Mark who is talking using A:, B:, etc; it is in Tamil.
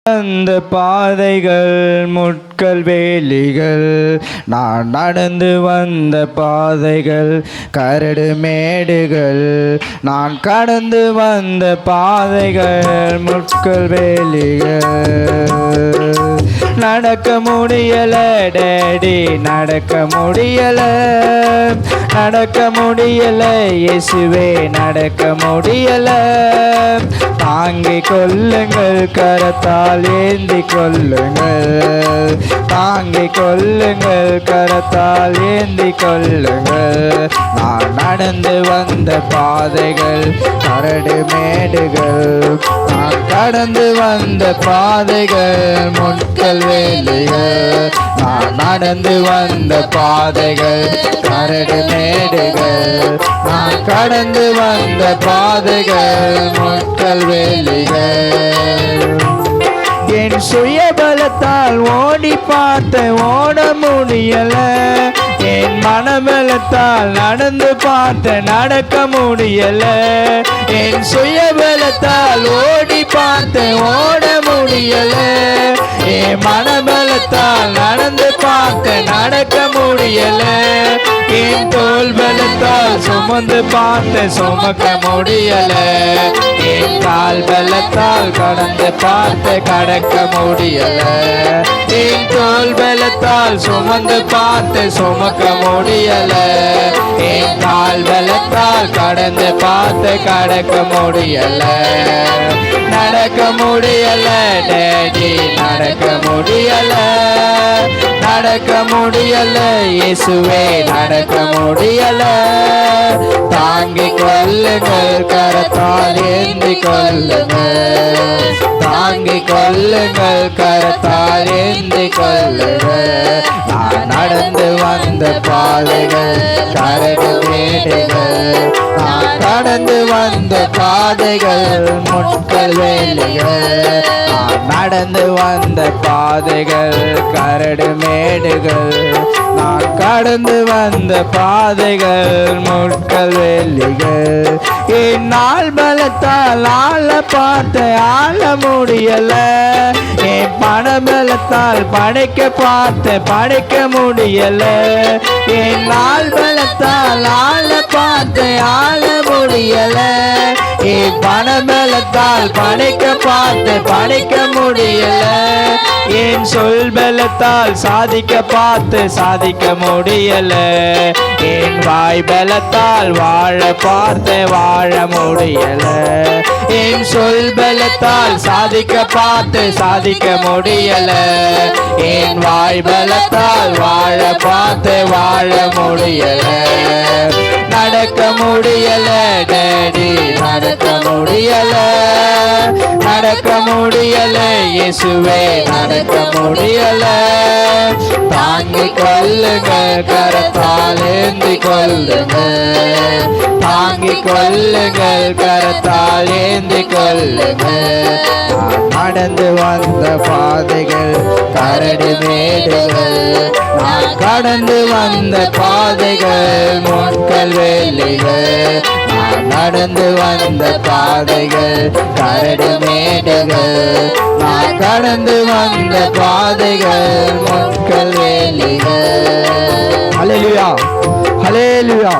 A: அந்த பாதைகள் முட்கள் வேலிகள், நான் நடந்து வந்த பாதைகள் கரடு மேடுகள், நான் கடந்து வந்த பாதைகள் முட்கள் வேலிகள். நடக்க முடியல டேடி, நடக்க முடியல, நடக்க முடியல இயேசுவே, நடக்க முடியல. தாங்கிக் கொள்ளுங்கள், கரத்தால் ஏந்தி கொள்ளுங்கள், தாங்கிக் கொள்ளுங்கள், கரத்தால் ஏந்தி கொள்ளுங்கள். நான் நடந்து வந்த பாதைகள் கரடு மேடுகள், நான் கடந்து வந்த பாதைகள் முட்கள் வேலிகள், நான் நடந்து வந்த பாதைகள் கரடு மேடுகள், நான் கடந்து வந்த பாதைகள் முட்கள் வேலிகள். என் சுயபலத்தால் ஓடி பார்த்த ஓட முடியல, என் மனபலத்தால் நடந்து பார்த்த நடக்க முடியல. என் சுயபலத்தால் ஓடி பார்த்த ஓட முடியல, என் மனபலத்தால் நடந்து பார்த்த நடக்க முடியல. என் தோல் பலத்தால் சுமந்து பார்த்த சுமக்க முடியல, என் கால் பலத்தால் கடந்து பார்த்த கடக்க முடியல. என் தோல் பலத்தால் சுமந்து பார்த்து சுமக்க முடியல, என் கால் பலத்தால் கடந்து பார்த்து கடக்க முடியல. நடக்க முடியல டேடி, நடக்க முடியல, நடக்க முடியல இயேசுவே, நடக்க முடியல. தாங்கிக் கொள்ளுங்கள், கரத்தால் ஏந்தி கொள்ளுங்கள், தாங்கிக் கொள்ளுங்கள், கரத்தால் ஏந்தி கொள்ளுங்கள். நான் நடந்து வந்த பாதைகள் கரடு மேடுகள், நான் கடந்து வந்த பாதைகள் முட்கள் வேலிகள், நான் நடந்து வந்த பாதைகள் கரடு மேடுகள், நான் கடந்து வந்த பாதைகள் முட்கள் வேலிகள். என் நாள் பலத்தால் ஆள பார்த்த ஆள முடியல, என் பண பலத்தால் படைக்க பார்த்த படைக்க முடியல. என் நாள் பலத்தால் ஆள பார்த்த ஆள முடியல, என் பண பலத்தால் படைக்க பார்த்த படைக்க முடியல. என் சொல் பலத்தால் சாதிக்க பார்த்து சாதிக்க முடியல, என் வாய் பலத்தால் வாழ பார்த்து வாழ முடியல. என் சொல் பலத்தால் சாதிக்க பார்த்து சாதிக்க முடியல, என் வாய் பலத்தால் வாழ பார்த்து வாழ முடியல. நடக்க முடியல டேடி, நடக்க முடியல, நடக்க முடியல இயேசுவே, நடக்க முடியல. தாங்கிக் கொள்ளுங்கள், கரத்தால் ஏந்தி கொள்ளுங்கள், தாங்கிக் கொள்ளுங்கள், கரத்தால் ஏந்தி கொள்ளுங்கள். நான் நடந்து வந்த பாதைகள் கரடு மேடுகள், நான் கடந்து வந்த பாதைகள் முட்கள் வேலிகள், நான் நடந்து வந்த பாதைகள் கரடு மேடுகள், நான் கடந்து வந்த பாதைகள் முட்கள் வேலிகள். ஹல்லேலூயா, ஹல்லேலூயா.